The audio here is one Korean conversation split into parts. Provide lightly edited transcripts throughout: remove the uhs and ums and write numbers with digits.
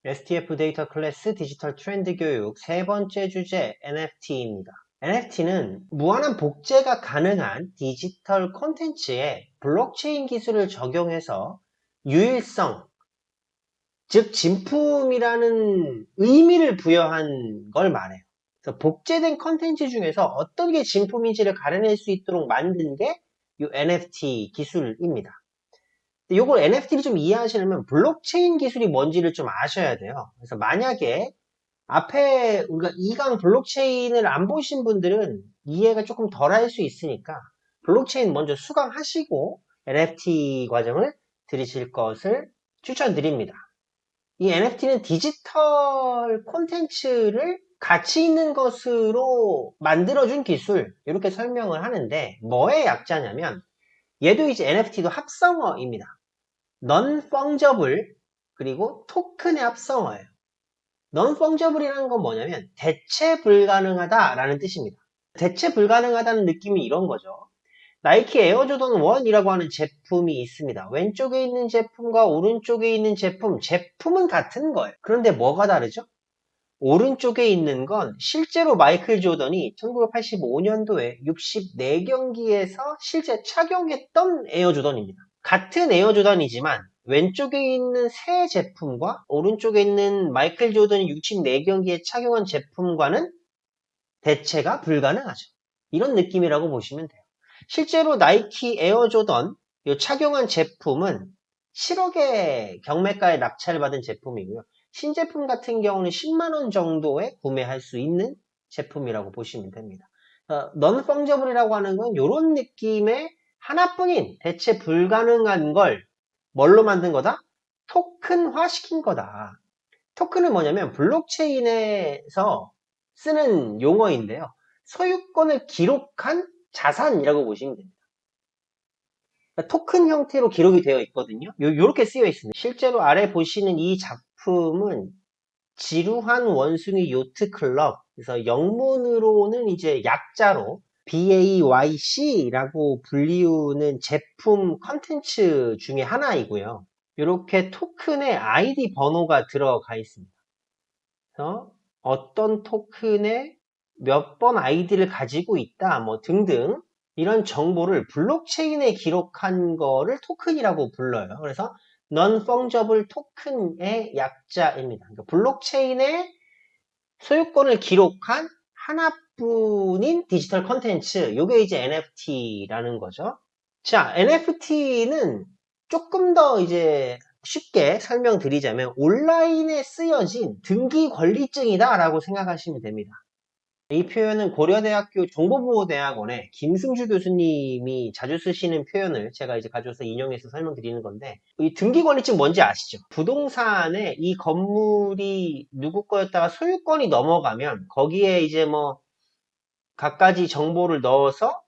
STF 데이터 클래스 디지털 트렌드 교육 세 번째 주제 NFT입니다. NFT는 무한한 복제가 가능한 디지털 콘텐츠에 블록체인 기술을 적용해서 유일성, 즉 진품이라는 의미를 부여한 걸 말해요. 그래서 복제된 콘텐츠 중에서 어떤 게 진품인지를 가려낼 수 있도록 만든 게 이 NFT 기술입니다. 요걸 NFT를 좀 이해하시려면 블록체인 기술이 뭔지를 좀 아셔야 돼요. 그래서 만약에 앞에 우리가 2강 블록체인을 안 보신 분들은 이해가 조금 덜 할 수 있으니까 블록체인 먼저 수강하시고 NFT 과정을 들으실 것을 추천드립니다. 이 NFT는 디지털 콘텐츠를 가치 있는 것으로 만들어준 기술, 이렇게 설명을 하는데 뭐의 약자냐면 얘도 이제 NFT도 합성어입니다. Non-fungible 그리고 토큰의 합성어예요. Non-fungible이라는 건 뭐냐면 대체 불가능하다라는 뜻입니다. 대체 불가능하다는 느낌이 이런 거죠. 나이키 에어조던 1이라고 하는 제품이 있습니다. 왼쪽에 있는 제품과 오른쪽에 있는 제품은 같은 거예요. 그런데 뭐가 다르죠? 오른쪽에 있는 건 실제로 마이클 조던이 1985년도에 64경기에서 실제 착용했던 에어조던입니다. 같은 에어조던이지만 왼쪽에 있는 새 제품과 오른쪽에 있는 마이클 조던이 64경기에 착용한 제품과는 대체가 불가능하죠. 이런 느낌이라고 보시면 돼요. 실제로 나이키 에어조던 착용한 제품은 7억의 경매가에 낙찰을 받은 제품이고요. 신제품 같은 경우는 10만원 정도에 구매할 수 있는 제품이라고 보시면 됩니다. Non-fungible이라고 하는 건 이런 느낌의 하나뿐인 대체 불가능한 걸 뭘로 만든 거다? 토큰화 시킨 거다. 토큰은 뭐냐면 블록체인에서 쓰는 용어인데요. 소유권을 기록한 자산이라고 보시면 됩니다. 그러니까 토큰 형태로 기록이 되어 있거든요. 요렇게 쓰여 있습니다. 실제로 아래 보시는 이 작품은 지루한 원숭이 요트 클럽. 그래서 영문으로는 이제 약자로 BAYC라고 불리우는 제품 컨텐츠 중에 하나이고요. 이렇게 토큰에 아이디 번호가 들어가 있습니다. 그래서 어떤 토큰에 몇 번 아이디를 가지고 있다, 뭐 등등 이런 정보를 블록체인에 기록한 거를 토큰이라고 불러요. 그래서 Non-Fungible 토큰의 약자입니다. 그러니까 블록체인에 소유권을 기록한 하나뿐인 디지털 컨텐츠, 이게 이제 NFT라는 거죠. 자, NFT는 조금 더 이제 쉽게 설명드리자면 온라인에 쓰여진 등기 권리증이다 라고 생각하시면 됩니다. 이 표현은 고려대학교 정보보호대학원의 김승주 교수님이 자주 쓰시는 표현을 제가 이제 가져와서 인용해서 설명드리는 건데, 이 등기권리증 뭔지 아시죠? 부동산에 이 건물이 누구 거였다가 소유권이 넘어가면 거기에 이제 뭐 갖가지 정보를 넣어서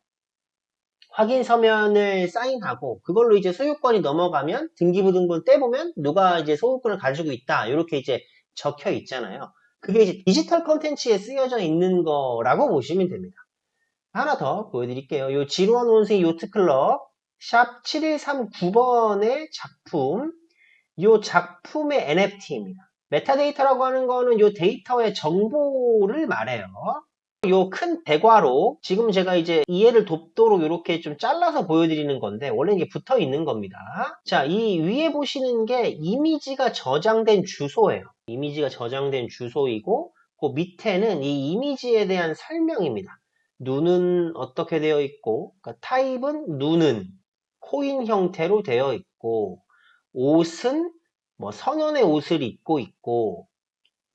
확인 서면을 사인하고 그걸로 이제 소유권이 넘어가면 등기부등본 떼보면 누가 이제 소유권을 가지고 있다 이렇게 이제 적혀 있잖아요. 그게 이제 디지털 컨텐츠에 쓰여져 있는 거라고 보시면 됩니다. 하나 더 보여드릴게요. 요 지루한 원숭이 요트클럽 샵 7139번의 작품, 요 작품의 NFT입니다. 메타데이터라고 하는 거는 요 데이터의 정보를 말해요. 요 큰 대괄호, 지금 제가 이제 이해를 돕도록 이렇게 좀 잘라서 보여드리는 건데 원래 이게 붙어 있는 겁니다. 자, 이 위에 보시는 게 이미지가 저장된 주소예요. 이미지가 저장된 주소이고 그 밑에는 이 이미지에 대한 설명입니다. 눈은 어떻게 되어 있고, 그러니까 타입은 눈은 코인 형태로 되어 있고, 옷은 뭐 선원의 옷을 입고 있고,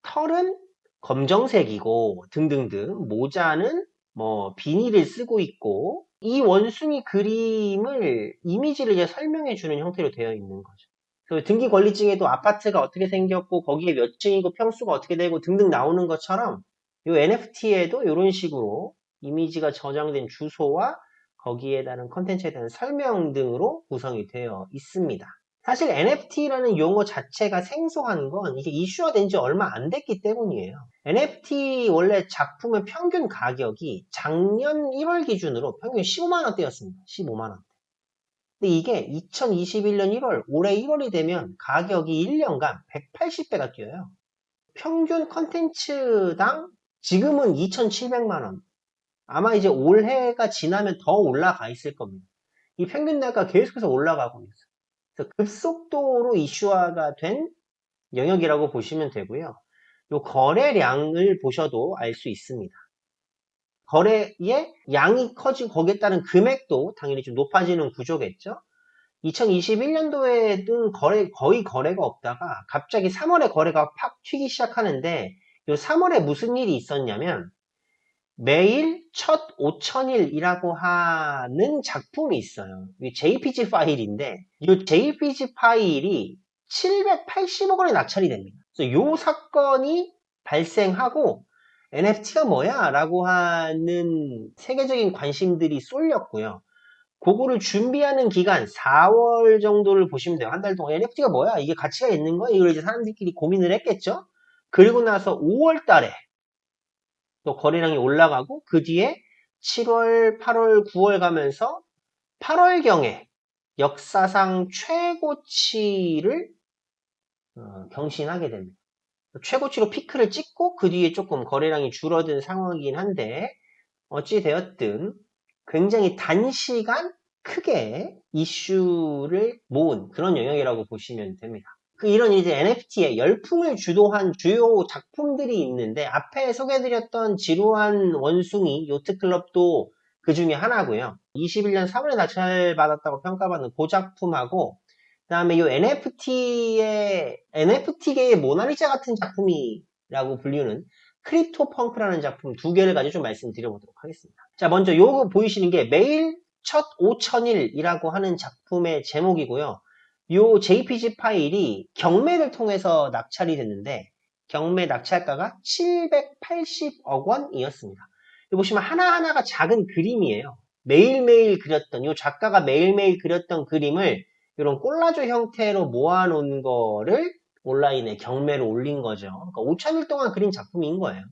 털은 검정색이고 등등등, 모자는 뭐 비닐을 쓰고 있고, 이 원숭이 그림을 이미지를 이제 설명해 주는 형태로 되어 있는 거죠. 그래서 등기 권리증에도 아파트가 어떻게 생겼고 거기에 몇 층이고 평수가 어떻게 되고 등등 나오는 것처럼 이 NFT에도 이런 식으로 이미지가 저장된 주소와 거기에 따른 컨텐츠에 대한 설명 등으로 구성이 되어 있습니다. 사실 NFT라는 용어 자체가 생소한 건 이게 이슈화 된 지 얼마 안 됐기 때문이에요. NFT 원래 작품의 평균 가격이 작년 1월 기준으로 평균 15만원대였습니다. 15만원. 근데 이게 2021년 1월, 올해 1월이 되면 가격이 1년간 180배가 뛰어요. 평균 컨텐츠당 지금은 2,700만 원. 아마 이제 올해가 지나면 더 올라가 있을 겁니다. 이 평균 단가 계속해서 올라가고 있어요. 그래서 급속도로 이슈화가 된 영역이라고 보시면 되고요. 요 거래량을 보셔도 알 수 있습니다. 거래의 양이 커지고 거기에 따른 금액도 당연히 좀 높아지는 구조겠죠. 2021년도에는 거의 거래가 없다가 갑자기 3월에 거래가 팍 튀기 시작하는데 요 3월에 무슨 일이 있었냐면 매일 첫 5,000일이라고 하는 작품이 있어요. 이게 JPG 파일인데 이 JPG 파일이 780억 원에 낙찰이 됩니다. 그래서 이 사건이 발생하고 NFT가 뭐야? 라고 하는 세계적인 관심들이 쏠렸고요. 그거를 준비하는 기간 4월 정도를 보시면 돼요. 한 달 동안 NFT가 뭐야? 이게 가치가 있는 거야? 이걸 이제 사람들끼리 고민을 했겠죠? 그리고 나서 5월 달에 또 거래량이 올라가고 그 뒤에 7월, 8월, 9월 가면서 8월경에 역사상 최고치를 경신하게 됩니다. 최고치로 피크를 찍고 그 뒤에 조금 거래량이 줄어든 상황이긴 한데 어찌 되었든 굉장히 단시간 크게 이슈를 모은 그런 영역이라고 보시면 됩니다. 이런 이제 NFT의 열풍을 주도한 주요 작품들이 있는데 앞에 소개해드렸던 지루한 원숭이 요트클럽도 그 중에 하나고요. 21년 3월에 낙찰받았다고 평가받는 그 작품하고 그 다음에 이 NFT계의 모나리자 같은 작품이라고 불리는 크립토펑크라는 작품 두 개를 가지고 좀 말씀드려보도록 하겠습니다. 자, 먼저 요거 보이시는 게 매일 첫 5,000일이라고 하는 작품의 제목이고요. 요 JPG 파일이 경매를 통해서 낙찰이 됐는데 경매 낙찰가가 780억 원이었습니다. 여기 보시면 하나하나가 작은 그림이에요. 매일매일 그렸던 요 작가가 매일매일 그렸던 그림을 이런 콜라주 형태로 모아놓은 거를 온라인에 경매로 올린 거죠. 그러니까 5,000일 동안 그린 작품인 거예요.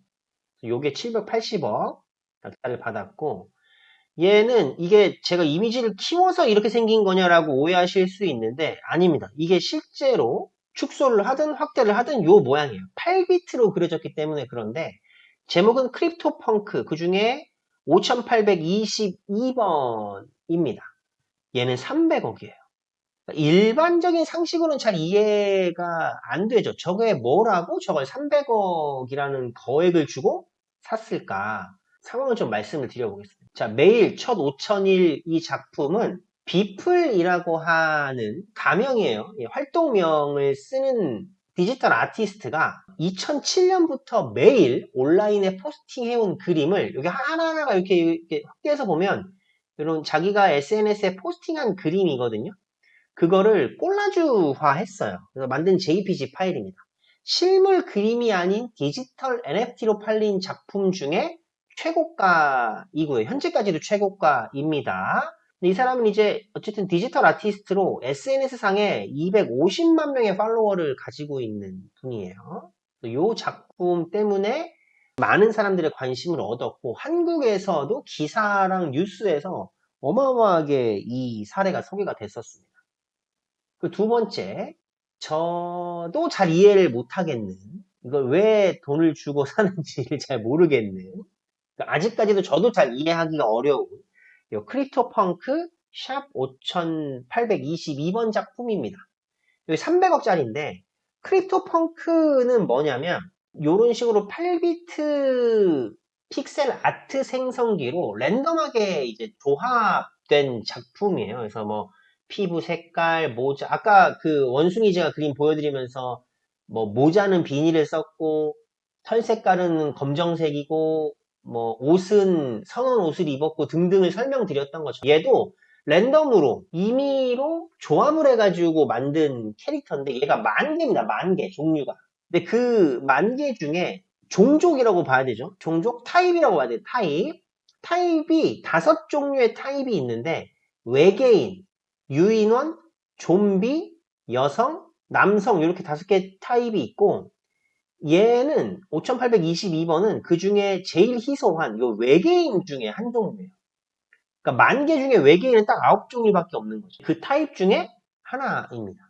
요게 780억 낙찰을 받았고 얘는 이게 제가 이미지를 키워서 이렇게 생긴 거냐라고 오해하실 수 있는데 아닙니다. 이게 실제로 축소를 하든 확대를 하든 요 모양이에요. 8비트로 그려졌기 때문에 그런데 제목은 크립토펑크 그 중에 5822번입니다. 얘는 300억이에요. 일반적인 상식으로는 잘 이해가 안 되죠. 저게 뭐라고 저걸 300억이라는 거액을 주고 샀을까? 상황을 좀 말씀을 드려보겠습니다. 자, 매일 첫 5,000일 이 작품은 비플이라고 하는 가명이에요. 활동명을 쓰는 디지털 아티스트가 2007년부터 매일 온라인에 포스팅해온 그림을 여기 하나하나가 이렇게 확대해서 보면 이런 자기가 SNS에 포스팅한 그림이거든요. 그거를 콜라주화 했어요. 그래서 만든 JPG 파일입니다. 실물 그림이 아닌 디지털 NFT로 팔린 작품 중에 최고가이고요. 현재까지도 최고가입니다. 이 사람은 이제 어쨌든 디지털 아티스트로 SNS상에 250만 명의 팔로워를 가지고 있는 분이에요. 이 작품 때문에 많은 사람들의 관심을 얻었고 한국에서도 기사랑 뉴스에서 어마어마하게 이 사례가 소개가 됐었습니다. 그 두 번째, 저도 잘 이해를 못하겠는, 이걸 왜 돈을 주고 사는지를 잘 모르겠는, 그러니까 아직까지도 저도 잘 이해하기가 어려운 이 크립토펑크 샵 5822번 작품입니다. 여기 300억짜리인데, 크립토펑크는 뭐냐면, 이런 식으로 8비트 픽셀 아트 생성기로 랜덤하게 이제 조합된 작품이에요. 그래서 뭐, 피부 색깔, 모자, 아까 그 원숭이 제가 그림 보여드리면서 뭐 모자는 비닐을 썼고 털 색깔은 검정색이고 뭐 옷은 선원 옷을 입었고 등등을 설명드렸던 것처럼 얘도 랜덤으로 임의로 조합을 해가지고 만든 캐릭터인데 얘가 10,000개입니다. 10,000개 종류가. 근데 그 10,000개 중에 종족이라고 봐야 되죠. 종족 타입이라고 봐야 돼요. 타입이 5종류의 타입이 있는데 외계인, 유인원, 좀비, 여성, 남성 이렇게 5개 타입이 있고 얘는 5822번은 그 중에 제일 희소한 요 외계인 중에 한 종류예요. 그러니까 10,000개 중에 외계인은 딱 9종류밖에 없는 거죠. 그 타입 중에 하나입니다.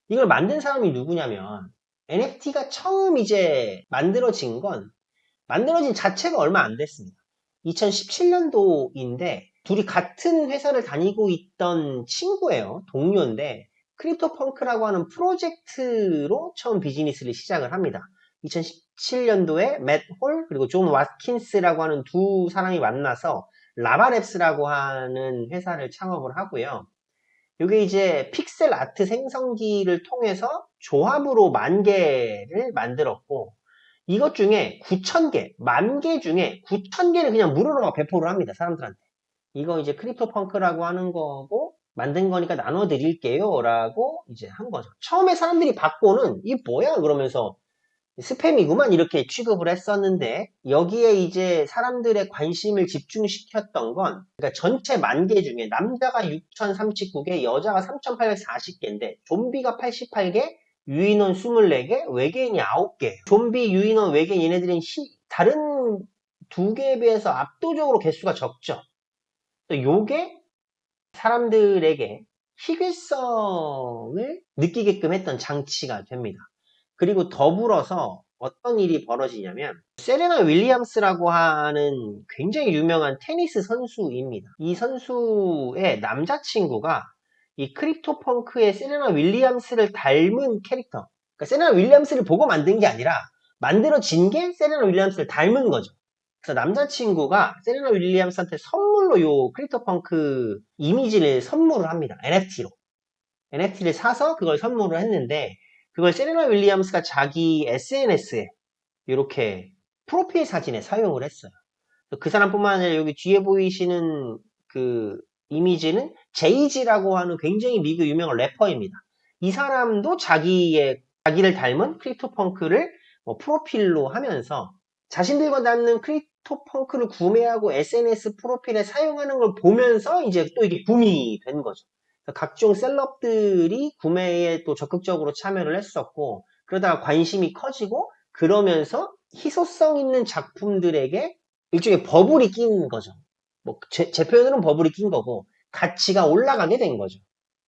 이걸 만든 사람이 누구냐면 NFT가 처음 이제 만들어진 자체가 얼마 안 됐습니다. 2017년도인데 둘이 같은 회사를 다니고 있던 친구예요. 동료인데 크립토펑크라고 하는 프로젝트로 처음 비즈니스를 시작을 합니다. 2017년도에 맷 홀 그리고 존 왓킨스라고 하는 두 사람이 만나서 라바랩스라고 하는 회사를 창업을 하고요. 이게 이제 픽셀 아트 생성기를 통해서 조합으로 10,000개를 만들었고 이것 중에 9,000개, 10,000개 중에 9,000개를 그냥 무료로 막 배포를 합니다. 사람들한테. 이거 이제 크립토펑크라고 하는 거고 만든 거니까 나눠드릴게요 라고 이제 한 거죠. 처음에 사람들이 받고는 이게 뭐야 그러면서 스팸이구만 이렇게 취급을 했었는데 여기에 이제 사람들의 관심을 집중시켰던 건 그러니까 전체 10,000개 중에 남자가 6,039개, 여자가 3,840개인데 좀비가 88개, 유인원 24개, 외계인이 9개. 좀비, 유인원, 외계인 얘네들은 다른 두 개에 비해서 압도적으로 개수가 적죠. 요게 사람들에게 희귀성을 느끼게끔 했던 장치가 됩니다. 그리고 더불어서 어떤 일이 벌어지냐면 세레나 윌리엄스라고 하는 굉장히 유명한 테니스 선수입니다. 이 선수의 남자친구가 이 크립토펑크의 세레나 윌리엄스를 닮은 캐릭터 그러니까 세레나 윌리엄스를 보고 만든 게 아니라 만들어진 게 세레나 윌리엄스를 닮은 거죠. 그래서 남자친구가 세레나 윌리엄스한테 선물로 요 크립토펑크 이미지를 선물을 합니다. NFT를 사서 그걸 선물을 했는데 그걸 세레나 윌리엄스가 자기 SNS에 이렇게 프로필 사진에 사용을 했어요. 그 사람뿐만 아니라 여기 뒤에 보이시는 그 이미지는 제이지라고 하는 굉장히 미국 유명한 래퍼입니다. 이 사람도 자기를 닮은 크립토펑크를 프로필로 하면서 자신들과 닮는 크립토펑크를 구매하고 SNS 프로필에 사용하는 걸 보면서 이제 또 이게 붐이 된 거죠. 각종 셀럽들이 구매에 또 적극적으로 참여를 했었고 그러다가 관심이 커지고 그러면서 희소성 있는 작품들에게 일종의 버블이 낀 거죠. 제 표현으로는 버블이 낀 거고 가치가 올라가게 된 거죠.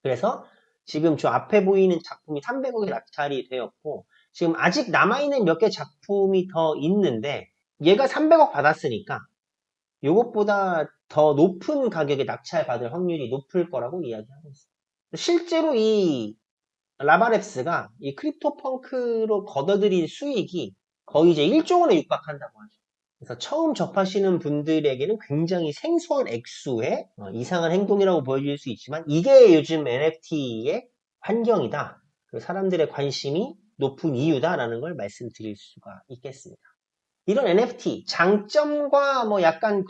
그래서 지금 저 앞에 보이는 작품이 300억이 낙찰이 되었고 지금 아직 남아있는 몇 개 작품이 더 있는데 얘가 300억 받았으니까 이것보다 더 높은 가격에 낙찰받을 확률이 높을 거라고 이야기하고 있습니다. 실제로 이 라바랩스가 이 크립토펑크로 걷어들인 수익이 거의 이제 1조 원에 육박한다고 하죠. 그래서 처음 접하시는 분들에게는 굉장히 생소한 액수의 이상한 행동이라고 보여질 수 있지만 이게 요즘 NFT의 환경이다. 사람들의 관심이 높은 이유다라는 걸 말씀드릴 수가 있겠습니다. 이런 NFT 장점과 약간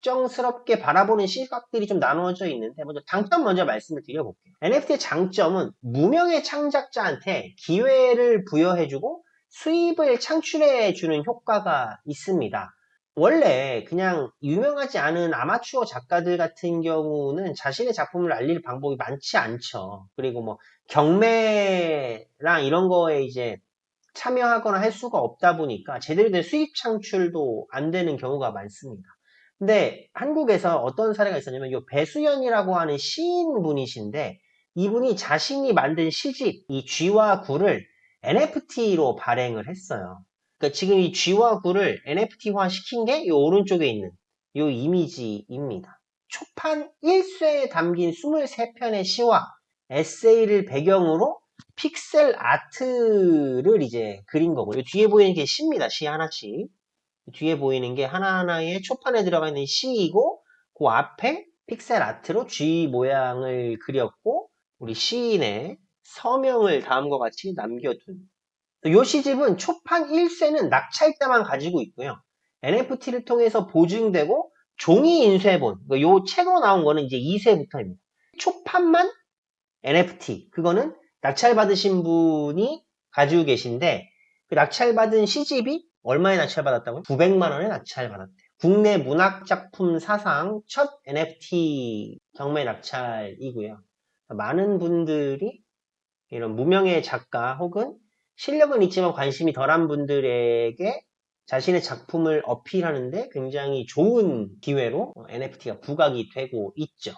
걱정스럽게 바라보는 시각들이 좀 나누어져 있는데 먼저 장점 먼저 말씀을 드려볼게요. NFT의 장점은 무명의 창작자한테 기회를 부여해주고 수입을 창출해주는 효과가 있습니다. 원래 그냥 유명하지 않은 아마추어 작가들 같은 경우는 자신의 작품을 알릴 방법이 많지 않죠. 그리고 경매랑 이런 거에 이제 참여하거나 할 수가 없다 보니까 제대로 된 수익 창출도 안 되는 경우가 많습니다. 근데 한국에서 어떤 사례가 있었냐면 이 배수연이라고 하는 시인분이신데 이분이 자신이 만든 시집 이 쥐와 굴을 NFT로 발행을 했어요. 그러니까 지금 이 쥐와 굴을 NFT화 시킨 게 이 오른쪽에 있는 이 이미지입니다. 초판 1쇄에 담긴 23편의 시와 에세이를 배경으로 픽셀 아트를 이제 그린 거고, 요 뒤에 보이는 게 시입니다. 시 하나씩. 뒤에 보이는 게 하나하나의 초판에 들어가 있는 시이고, 그 앞에 픽셀 아트로 G 모양을 그렸고, 우리 시인의 서명을 다음과 같이 남겨둔. 요 시집은 초판 1쇄는 낙찰자만 가지고 있고요. NFT를 통해서 보증되고, 종이 인쇄본, 요 책으로 나온 거는 이제 2쇄부터입니다. 초판만 NFT, 그거는 낙찰받으신 분이 가지고 계신데 그 낙찰받은 시집이 얼마에 낙찰받았다고요? 900만 원에 낙찰받았대요. 국내 문학작품 사상 첫 NFT 경매 낙찰이고요. 많은 분들이 이런 무명의 작가 혹은 실력은 있지만 관심이 덜한 분들에게 자신의 작품을 어필하는데 굉장히 좋은 기회로 NFT가 부각이 되고 있죠.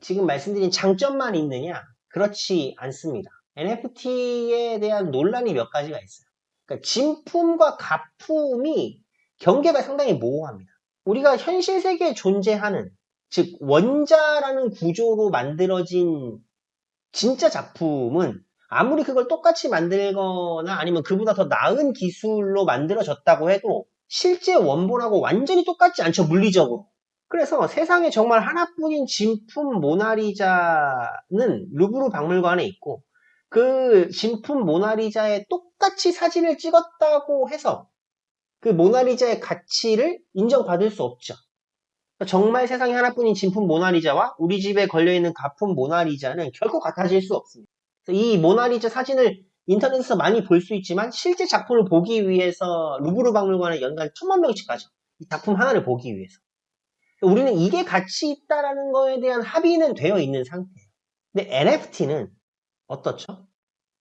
지금 말씀드린 장점만 있느냐? 그렇지 않습니다. NFT에 대한 논란이 몇 가지가 있어요. 그러니까 진품과 가품이 경계가 상당히 모호합니다. 우리가 현실 세계에 존재하는, 즉 원자라는 구조로 만들어진 진짜 작품은 아무리 그걸 똑같이 만들거나 아니면 그보다 더 나은 기술로 만들어졌다고 해도 실제 원본하고 완전히 똑같지 않죠, 물리적으로. 그래서 세상에 정말 하나뿐인 진품 모나리자는 루브르 박물관에 있고 그 진품 모나리자에 똑같이 사진을 찍었다고 해서 그 모나리자의 가치를 인정받을 수 없죠. 정말 세상에 하나뿐인 진품 모나리자와 우리 집에 걸려있는 가품 모나리자는 결코 같아질 수 없습니다. 이 모나리자 사진을 인터넷에서 많이 볼 수 있지만 실제 작품을 보기 위해서 루브르 박물관에 연간 1000만 명씩 가죠. 이 작품 하나를 보기 위해서. 우리는 이게 가치 있다라는 거에 대한 합의는 되어 있는 상태예요. 근데 NFT는 어떻죠?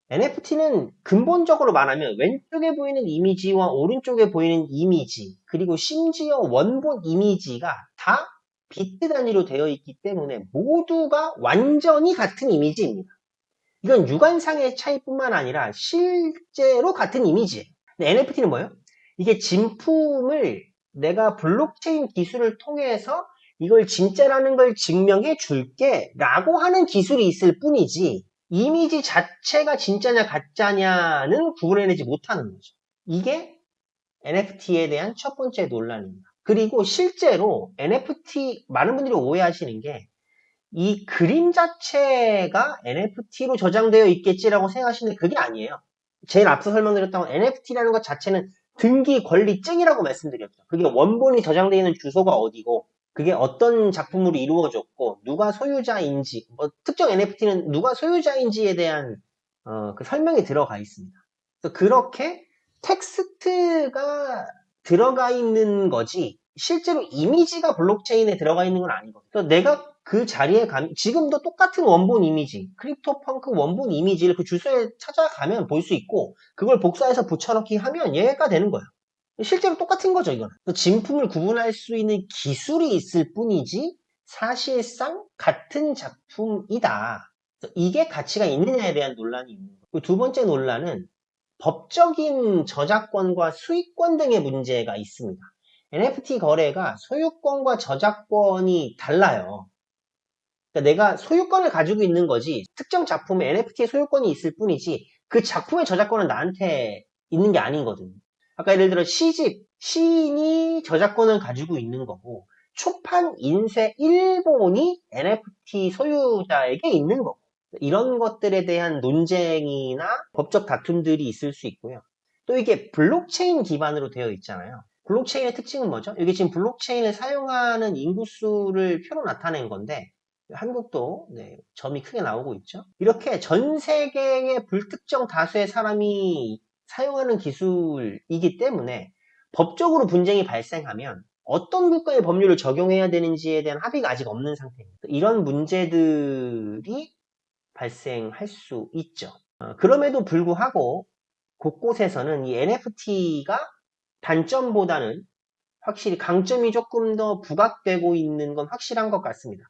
NFT는 근본적으로 말하면 왼쪽에 보이는 이미지와 오른쪽에 보이는 이미지 그리고 심지어 원본 이미지가 다 비트 단위로 되어 있기 때문에 모두가 완전히 같은 이미지입니다. 이건 유관상의 차이뿐만 아니라 실제로 같은 이미지예요. 근데 NFT는 뭐예요? 이게 진품을 내가 블록체인 기술을 통해서 이걸 진짜라는 걸 증명해 줄게 라고 하는 기술이 있을 뿐이지 이미지 자체가 진짜냐 가짜냐는 구분해내지 못하는 거죠. 이게 NFT에 대한 첫 번째 논란입니다. 그리고 실제로 NFT 많은 분들이 오해하시는 게 이 그림 자체가 NFT로 저장되어 있겠지라고 생각하시는데 그게 아니에요. 제일 앞서 설명드렸던 NFT라는 것 자체는 등기 권리증이라고 말씀드렸죠. 그게 원본이 저장되어 있는 주소가 어디고 그게 어떤 작품으로 이루어졌고 누가 소유자인지 특정 NFT는 누가 소유자인지에 대한 그 설명이 들어가 있습니다. 그래서 그렇게 텍스트가 들어가 있는 거지 실제로 이미지가 블록체인에 들어가 있는 건 아니거든요. 그래서 내가 그 자리에 가면 지금도 똑같은 원본 이미지 크립토펑크 원본 이미지를 그 주소에 찾아가면 볼 수 있고 그걸 복사해서 붙여넣기 하면 얘가 되는 거예요. 실제로 똑같은 거죠, 이거는. 진품을 구분할 수 있는 기술이 있을 뿐이지 사실상 같은 작품이다. 이게 가치가 있느냐에 대한 논란이 있는 거예요. 두 번째 논란은 법적인 저작권과 수익권 등의 문제가 있습니다. NFT 거래가 소유권과 저작권이 달라요. 그러니까 내가 소유권을 가지고 있는 거지 특정 작품에 NFT의 소유권이 있을 뿐이지 그 작품의 저작권은 나한테 있는 게 아니거든요. 아까 예를 들어 시집, 시인이 저작권을 가지고 있는 거고 초판, 인쇄, 일본이 NFT 소유자에게 있는 거고 이런 것들에 대한 논쟁이나 법적 다툼들이 있을 수 있고요. 또 이게 블록체인 기반으로 되어 있잖아요. 블록체인의 특징은 뭐죠? 이게 지금 블록체인을 사용하는 인구수를 표로 나타낸 건데 한국도 점이 크게 나오고 있죠. 이렇게 전 세계의 불특정 다수의 사람이 사용하는 기술이기 때문에 법적으로 분쟁이 발생하면 어떤 국가의 법률을 적용해야 되는지에 대한 합의가 아직 없는 상태입니다. 이런 문제들이 발생할 수 있죠. 그럼에도 불구하고 곳곳에서는 이 NFT가 단점보다는 확실히 강점이 조금 더 부각되고 있는 건 확실한 것 같습니다.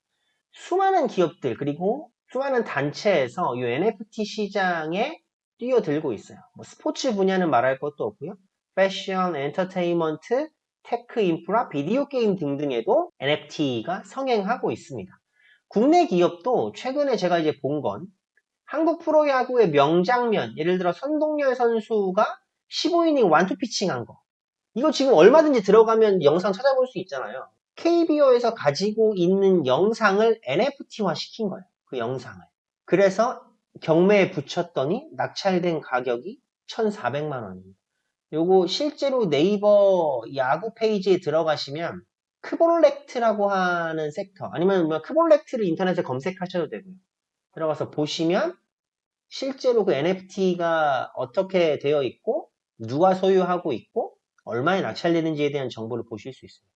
수많은 기업들 그리고 수많은 단체에서 이 NFT 시장에 뛰어들고 있어요. 스포츠 분야는 말할 것도 없고요. 패션, 엔터테인먼트, 테크 인프라, 비디오 게임 등등에도 NFT가 성행하고 있습니다. 국내 기업도 최근에 제가 이제 본 건 한국 프로야구의 명장면, 예를 들어 선동열 선수가 15이닝 완투 피칭한 거. 이거 지금 얼마든지 들어가면 영상 찾아볼 수 있잖아요. KBO에서 가지고 있는 영상을 NFT화 시킨 거예요. 그 영상을. 그래서 경매에 붙였더니 낙찰된 가격이 1,400만 원입니다. 요거 실제로 네이버 야구 페이지에 들어가시면 크볼렉트라고 하는 섹터 아니면 크볼렉트를 인터넷에 검색하셔도 되고요. 들어가서 보시면 실제로 그 NFT가 어떻게 되어 있고 누가 소유하고 있고 얼마에 낙찰되는지에 대한 정보를 보실 수 있습니다.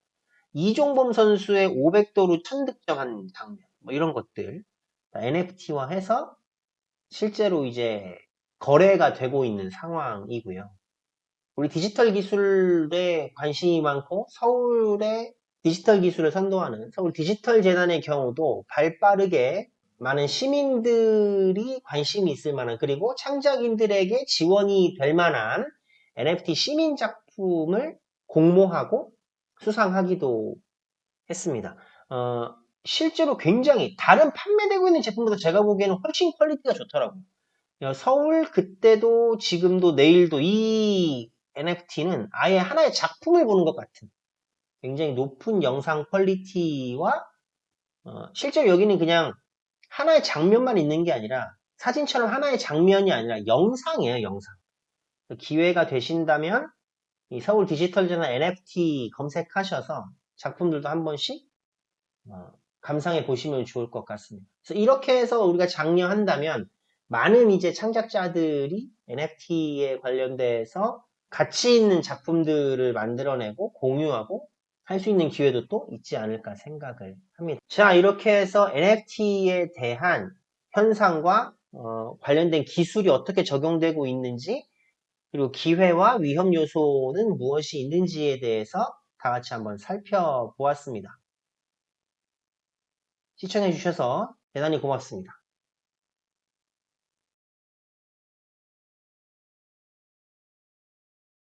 이종범 선수의 500도루 1000득점한 장면 이런 것들 NFT화해서 실제로 이제 거래가 되고 있는 상황이고요. 우리 디지털 기술에 관심이 많고 서울의 디지털 기술을 선도하는 서울 디지털 재단의 경우도 발빠르게 많은 시민들이 관심이 있을 만한 그리고 창작인들에게 지원이 될 만한 NFT 시민 작품을 공모하고 수상하기도 했습니다. 실제로 굉장히 다른 판매되고 있는 제품보다 제가 보기에는 훨씬 퀄리티가 좋더라고요. 서울 그때도 지금도 내일도 이 NFT는 아예 하나의 작품을 보는 것 같은 굉장히 높은 영상 퀄리티와 실제로 여기는 그냥 하나의 장면만 있는 게 아니라 사진처럼 하나의 장면이 아니라 영상이에요, 영상. 기회가 되신다면 이 서울 디지털재단 NFT 검색하셔서 작품들도 한 번씩 감상해 보시면 좋을 것 같습니다. 그래서 이렇게 해서 우리가 장려한다면 많은 이제 창작자들이 NFT에 관련돼서 가치 있는 작품들을 만들어내고 공유하고 할 수 있는 기회도 또 있지 않을까 생각을 합니다. 자, 이렇게 해서 NFT에 대한 현상과 관련된 기술이 어떻게 적용되고 있는지 그리고 기회와 위험 요소는 무엇이 있는지에 대해서 다 같이 한번 살펴보았습니다. 시청해주셔서 대단히 고맙습니다.